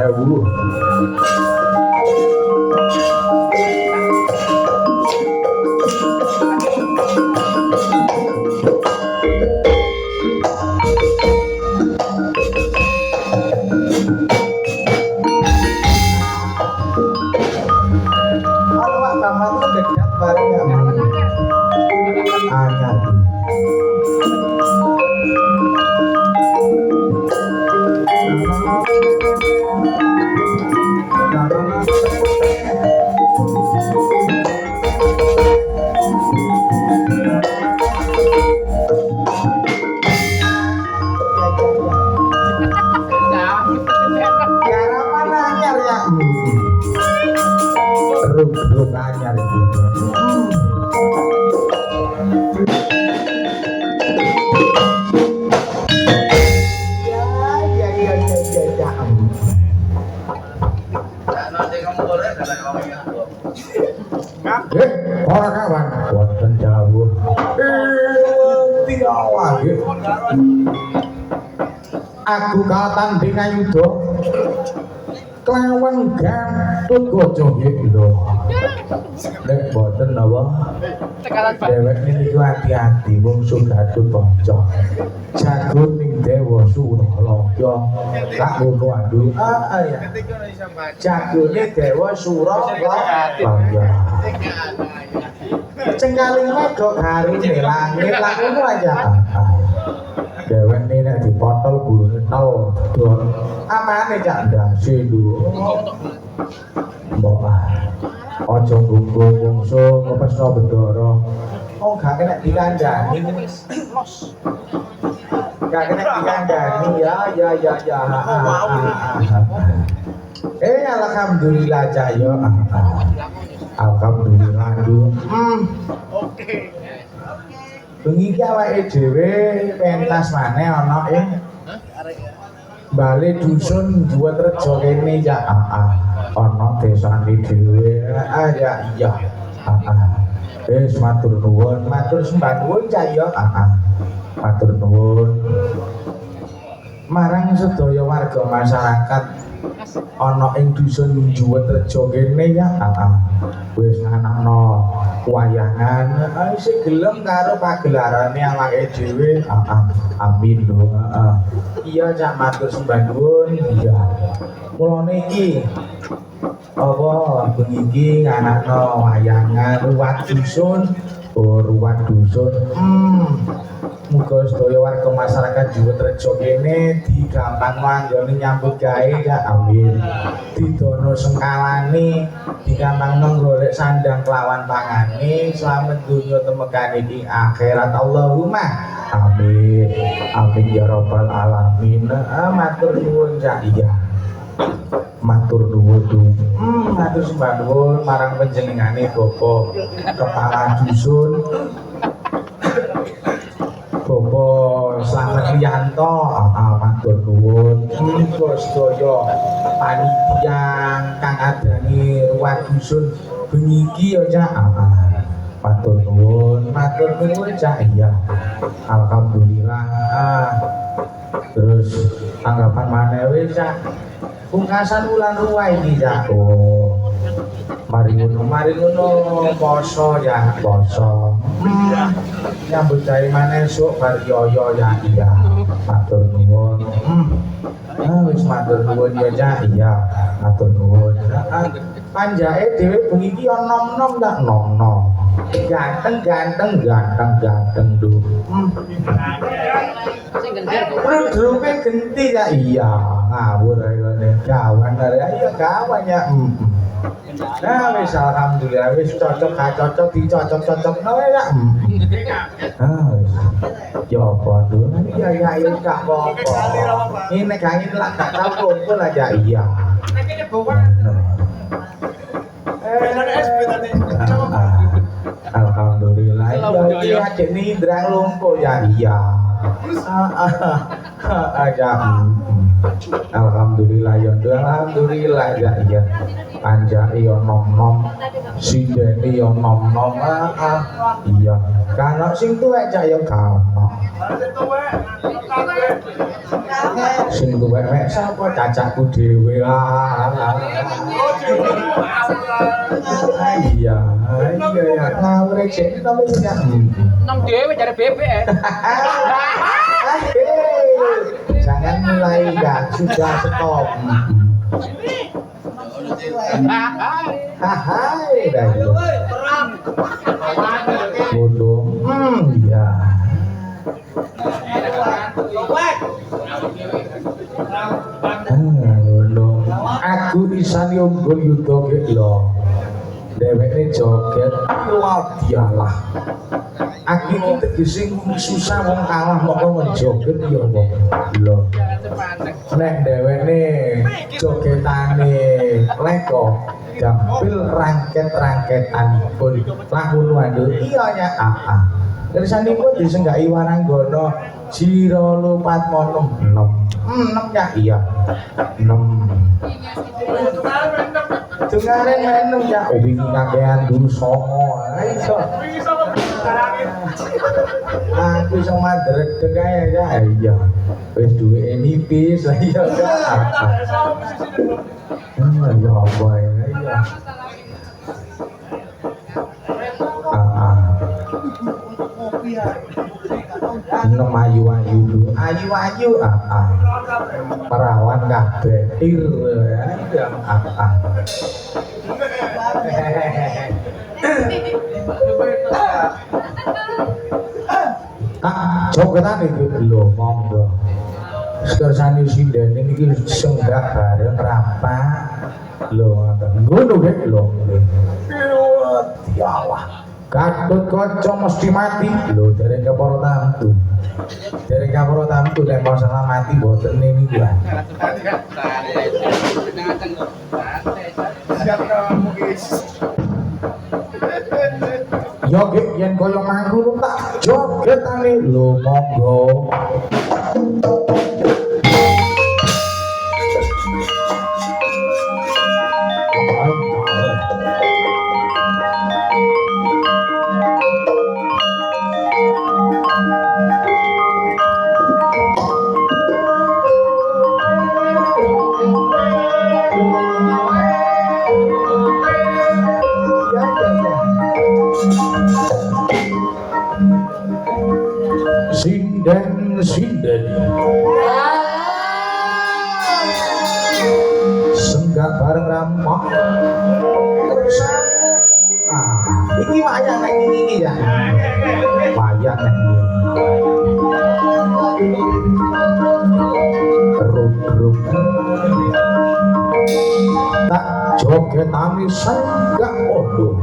sewu. Ruk anyar itu. Ora kawan, wonten jawuh. Tiawa nggih. Aku katanding ayuda kelawan Gatut Kaca nggih lho. Nek boten napa? Dhewek niku hati-hati mungsuh Gatut Kaca. Jago ning Dewa Suralaya. Lak ngono aduh. Ya. Jagone Dewa Suralaya. Cengkaling medhok harine langit lak ngono aja. Dhewek ini nek dipotol gulune tol don. Amane cak ndase lho. Mbok aja gunggung mungsuh ngepesno Bendara. Oh gak kena dikandani. Gak kena dikandani ya. Alhamdulillah Cahyo. Alhamdulillah Du. Oke. Bengi iki awake dhewe pentas maneh ana ing Bale dusun Juwatrejo kene ya. Ana desane dhewe. Ya iya. Wis matur nuwun, matur sembah nuwun Cahyo. Matur nuwun marang sedaya warga masyarakat ana ing dusun Juwatrejo kene ya. Wis anakno wayangan isih gelem karo pagelarane awake dhewe. Amin lho. Iya cak matur sembah nuwun. Iya. Mulane iki apa bengi iki nganakno wayangan ruwat dusun. Ruwat dusun. Muga sedaya warga masyarakat Juwatrejo kene digampang anggone nyambut gawe ya. Amin. Didono sengkalane, digampang golek sandang kelawan pangane, slamet donya temekane ing akhirat. Allahumma amin. Amin ya rabbal alamin. Matur nuwun Cak. Iya. Matur nuwun. Matur sembah nuwun marang panjenengane Bapak Kepala Dusun. Bapak Slamet Riyanto, matur nuwun. Sedaya panitia kang adani ruwat dusun bengi iki ya Cak. Matur nuwun Cak. Iya. Alhamdulillah. Terus tanggapan maneh wis Cak. Pungkasan wulan ruwah iki Cak. Mari ngono poso ya, poso. Nyambut gawe maneh esuk bar yoyo ya. Iya. Matur nuwun. Wis matur nuwun ya Cak. Iya. Matur nuwun. Panjake dhewe bengi iki nom-nom tak nom-nom. Ganteng lho. Drupe genti ya. Iya. Ngawur ae gawan arek. Iya gawan ya. Nah wis alhamdulillah wis cocok gak cocok dicocok-cocokno ya. Ya apa tuh? Iya gak apa-apa. Ini nek angin lak gak tau kumpul aja. Iya. Alhamdulillah. Iya dene ndrang lumpuh ya. Iya. Aja. Alhamdulillah ya. Alhamdulillah ya. Iya. Anjake yo nom-nom, sindene yo nom-nom. Iya. Kana sing tuwek cak yo kana. Sing tuwek mek sapa cacahku dhewe iya ya ngawur cek namanya nang dhewe jare bebek jangan mulai ya sudah stop hai dah bodoh iya aku isan yo nggon yuda ge lho dheweke joget wadialah aku iki tegese susah wong kalah moko njoget ya wong lho nek dheweke jogetane leko gampil rangket-rangketanipun lahun wandur iya ya kersanipun disenggai waranggono jiro lupat monom 6 ya iya 6 Dengarin menung ya wingi kakean dulu songo iso aku iso mandredeg ae ya iya wis duwe nipis lah iya ya ya apa ya nem ayu-ayu dulu ayu-ayu perawan kabeh ya jogetan iki lho monggo kersane sindene niki senggak bareng rapat lho ngono rek lho dialah Gatut kaca mesti mati lho dereng kepara tamtu. Dereng kepara tamtu nek masalah mati mboten niku. Yo gek yen kaya mangkono tak jogetane lho monggo. Sinden senggak bareng rampok terus ini wayang nek ini ya wayang nek ruk tak jogetane senggak odo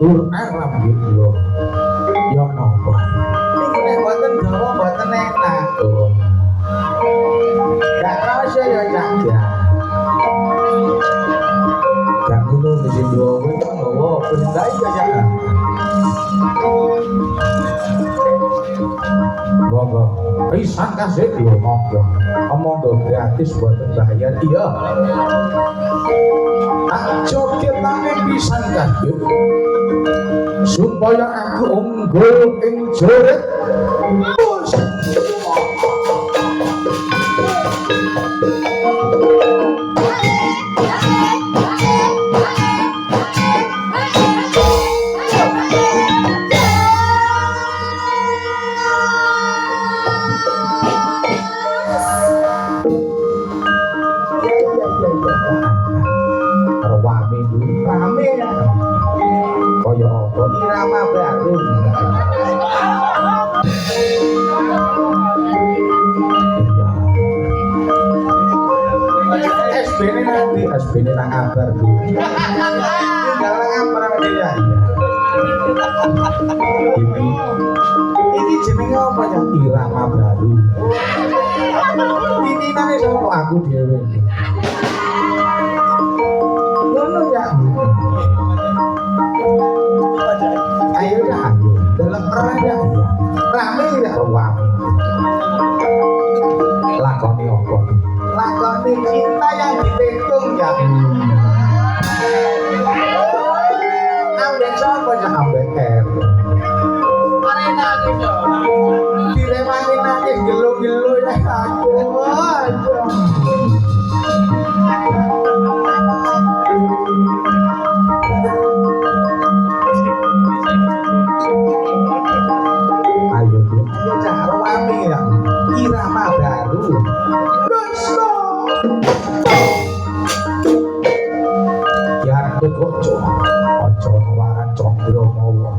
lantur alam gitu loh ya nopo ini nek boten gawa boten enak tuh gak rasa ya jaga gak ngono mesti dua kowe ngono benda iki aja monggo pisan kasih lho monggo gratis boten bayar iya jogetane pisan kasih supaya aku unggul ing joret rame ya kaya apa irama baru SBN nanti SBN nang kabar dulu tinggal ngampar sama dia ini jenenge apa ya irama baru ini Ceritane sama aku dhewe. Ngono ya. Ayo dah, dalam perang ya. Rame ya rame. Lakoni apa? Lakoni cinta yang dipetung ya. Ambek sapa ya ambek er. Arena gitu. Direwangi nangis gelo-gelo ya aduh. Ayo bro, ayo cak rame ya. Irama baru. Yan begojo, ojo nawaran condro mawa.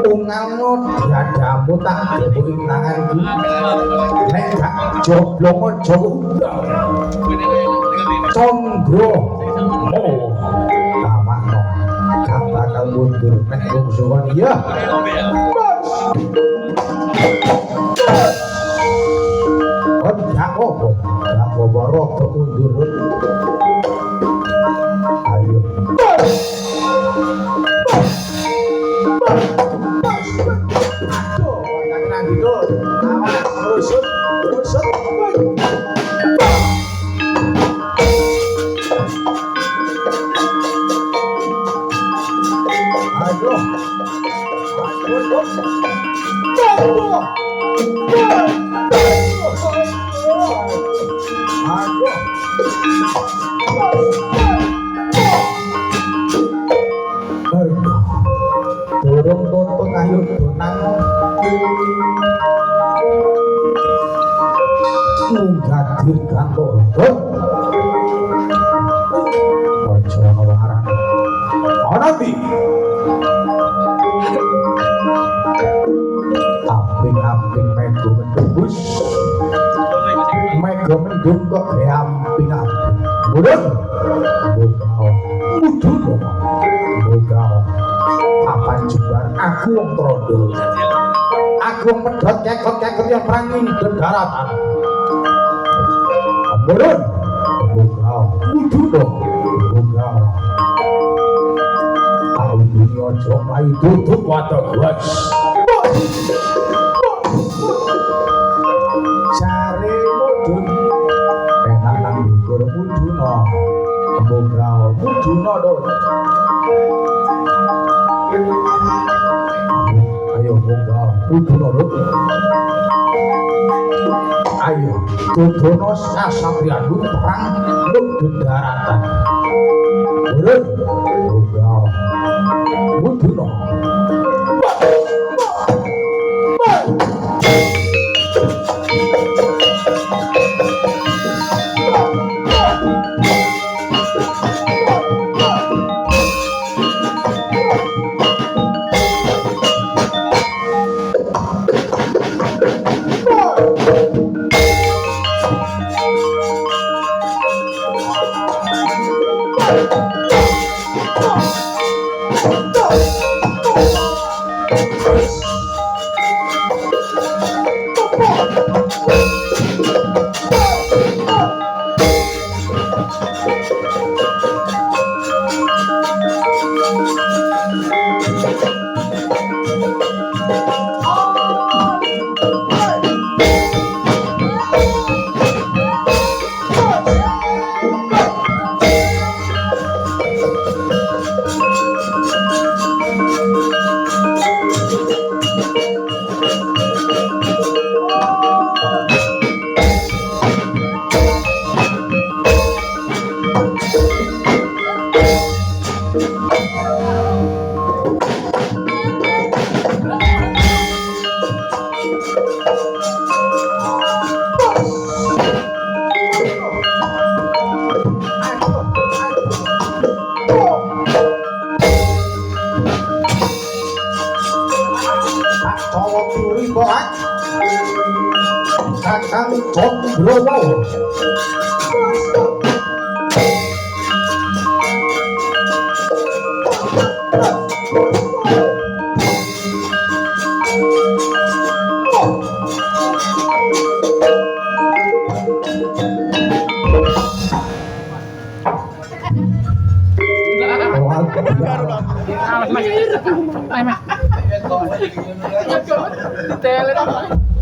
Ungalmu diadamu tak gebuki tanganku. Nek gak joblong ojo undang. Condro mawa. Tamakno, gak bakal mundur nek bungsuan iya. Oh, gak apa-apa rokok mundur. Ayo. Aduh, jangan nanti tuh. Awas, rusut. Aduh. Dorong tonton ayo donang munggah dirgantung ojo ngelarang nanti amping-amping mego mendubus mego mendung kok amping-amping mudun mudun papan jembar aku wong trondol aku wong pedhot kekot-kekot yang perang ing daratan mudun mudun aku dunia aja mlayu duduk wadah guys cari mudun enak nang dhuwur muduna muduna dot ayo munggah muduna dot ayo dodono sasatriyanku perang nang daratan mudun munggah muduna Kakang Condrowo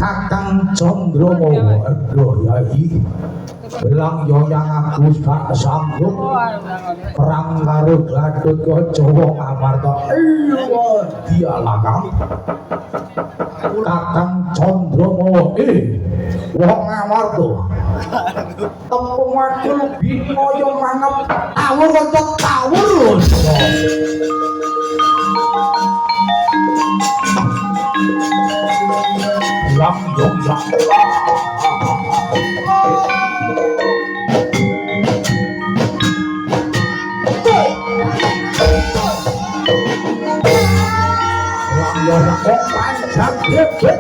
Kakang Condromo aduh yai belang yoyang aku gak sanggup perang karo Gatotkaca wong Amarta iya dialah kang Kakang Condromo wong Amarta tepung aku bina yang mangap tawur kocok tawur yang yoyang yang kok panjang bebek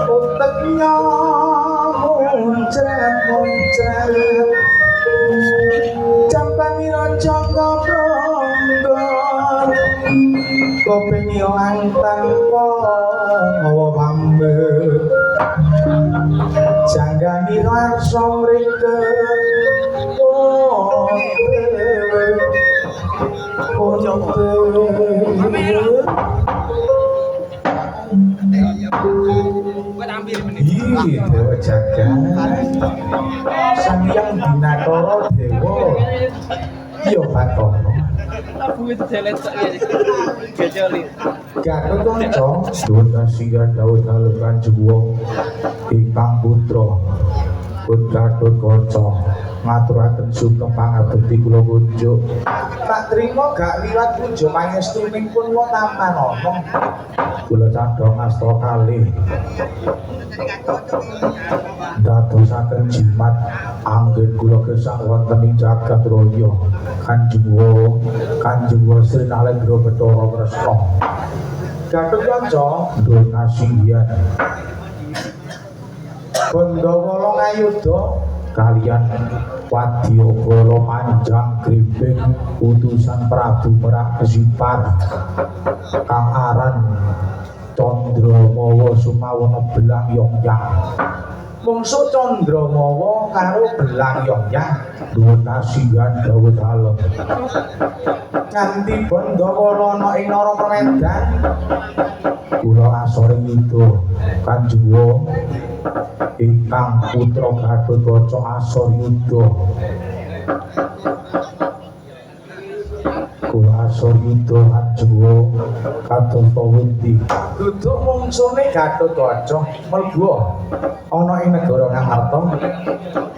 uteknya muncrat campanira jangka prangga kopeng ilang tanpa hawa pambe janggani rasa mreke Dewa Jagat Sang Hyang Binatara Dewa iya Bathara Gatotkaca Dutta Singha dawuh dalem Kanjeng Wong ingkang putra Gatotkaca ngaturaken sugeng pangabekti kula kunjuk tak trima gak liwat kunjuk pangestuning pun wong tampan ana kula cadhong asta kalih dadosaken jimat anggen kula gesang wonten ing jagat raya Kanjeng Wa Sri Nalendra Bathara Kresna Gatotkaca Dutta Singha Bandawala ngayuda kaliyan Wadyabala Panjang Griping utusan Prabu Merak Kesipar kang aran Candramawa Sumawana Belang Yongyang mungsuh Candramawa karo Belang Yongyang Dutta Singha dawuh dalem nganti Bandawala ana ing Nara Permedan kula asore nyuda Kanjeng Wa ingkang putra Gatotkaca asor yuda kula asor yuda Kanjeng Wa kados pawundi duduk mungsune Gatotkaca mlebu ana ing negara Ngamarta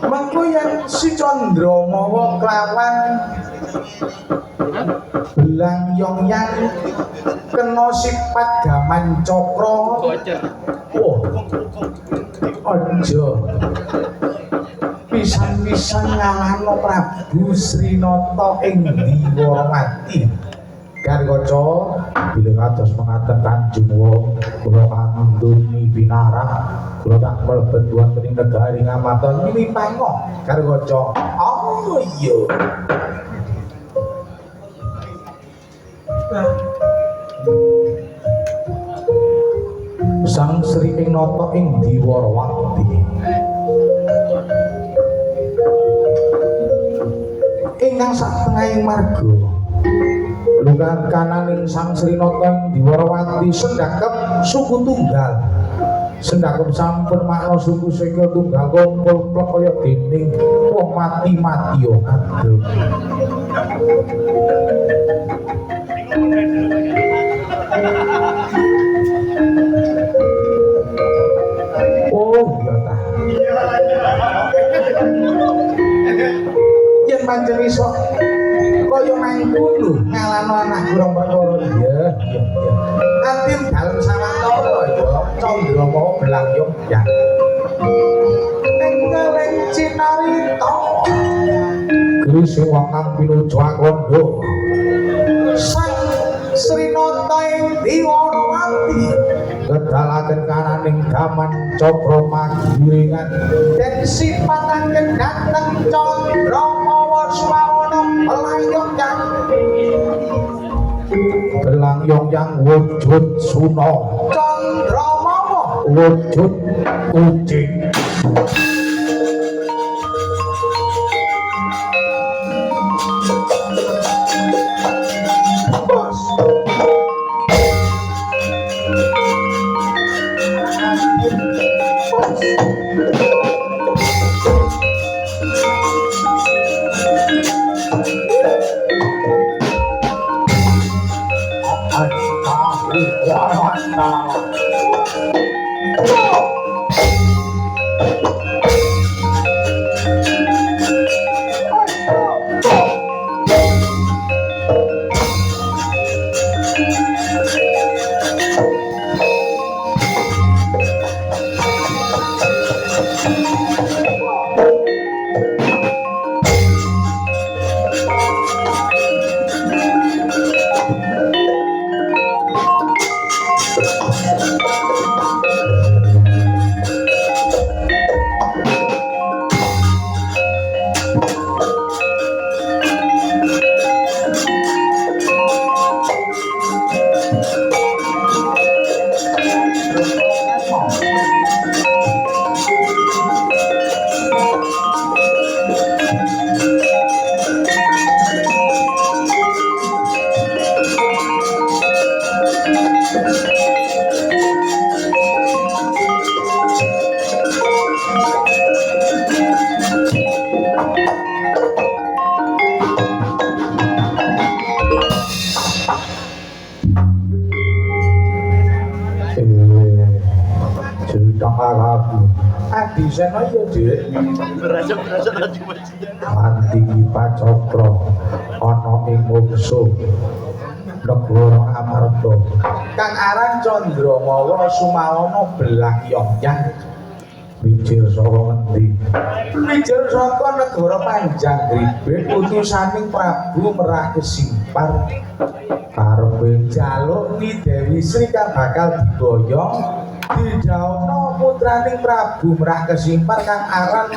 mengko yen si Candramawa klawan Belang Yongyang kena sipat gaman cakra aja pisan-pisan ngalahno Prabu Srinata ing Diwaramati Kargoco bilih kados mengaten Kanjeng wong kula kandhuni pinarah kula tak mlebet wonten ing negari Ngamarta niki pango Kargoco. Oh iya. Sang Sri ing nata ing Diwarawati ingkang satengahing marga lugan kananing Sang Sri Nata ing Diwarawati sendakep suku tunggal sendakep sampun makna suku sikil tunggal kumpul kaya dening wong mati-mati yo adem. Oh iya ta. Yen pancen iso kaya mangkono ngalano anak kurang perkara iya. Antin dalem sawetara ya Candrama Belangyong ya. Ning kaleng cinarita Grising wong kang pinuju akondo Sang Sri Nata ing Diwarawati kedalaken kananing gaman cakra magiringan den sipataken dhateng Candramawa Swawana Belangyong yang wujud suna Candramawa wujud kucing. Adisena ya Dik Anti Pacakra ana ing mungsuh negara Amarta kang aran Candramawa Sumawana Belangyong mijil saka ngendi mijil saka negara Panjanggribet utusaning Prabu Merak Kesimpar karepe njaluk ni Dewi Sri kang bakal diboyong didhawuhna putraning Prabu Merak Kesimpar kang aran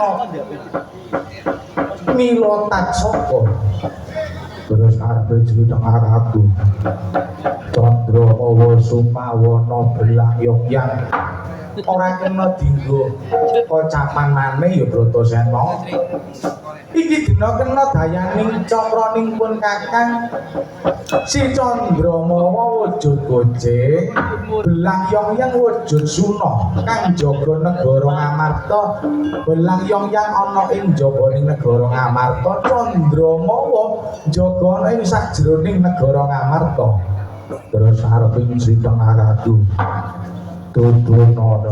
Milotaksaka terus arepe crita karaku Candramawa Sumawana Belangyong ora kena dinggo kocapan maneh ya Bratasena iki dina kena dayaning cakraning pun kakang si Candramawa wujud gojeng Belangyong wujud suna kang jaga negara Ngamarta Belangyong ana ing jabaning negara Ngamarta Candramawa jaga ana ing sajroning negara Ngamarta terus arep crita karaku Tuduna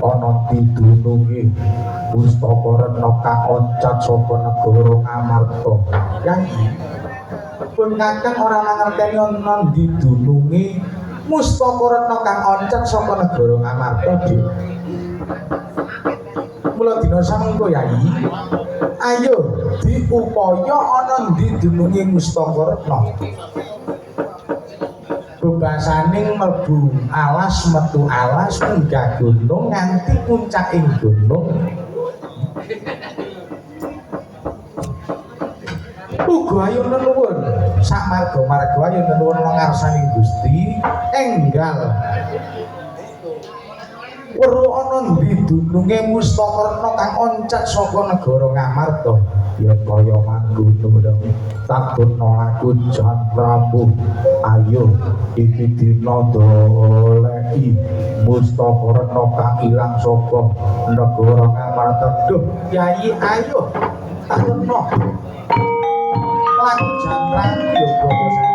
ana tidununge pustaka rena kang oncat saka negara Ngamarta. Yang pun kakang ora ngerteni ana didununge pustaka rena kang oncat saka negara Ngamarta, Dik. Mula dina samengko Yai. Ayo diupaya ana didununge pustaka rena. basaning mlebu alas metu alas munggah gunung nganti puncaking gunung. Uga ayo nuwun sak marga-marga ayo nuwun ngarsaning Gusti enggal weruh ana ndi dununge Mustakarna kang oncat saka negara Ngamarta ya kaya mangkono takutno aku Jan Prabu ayo iki dina doleki Mustakarna kang ilang saka negara Ngamarta. Duh Kyai ayo takutno laku Jan Prabu ya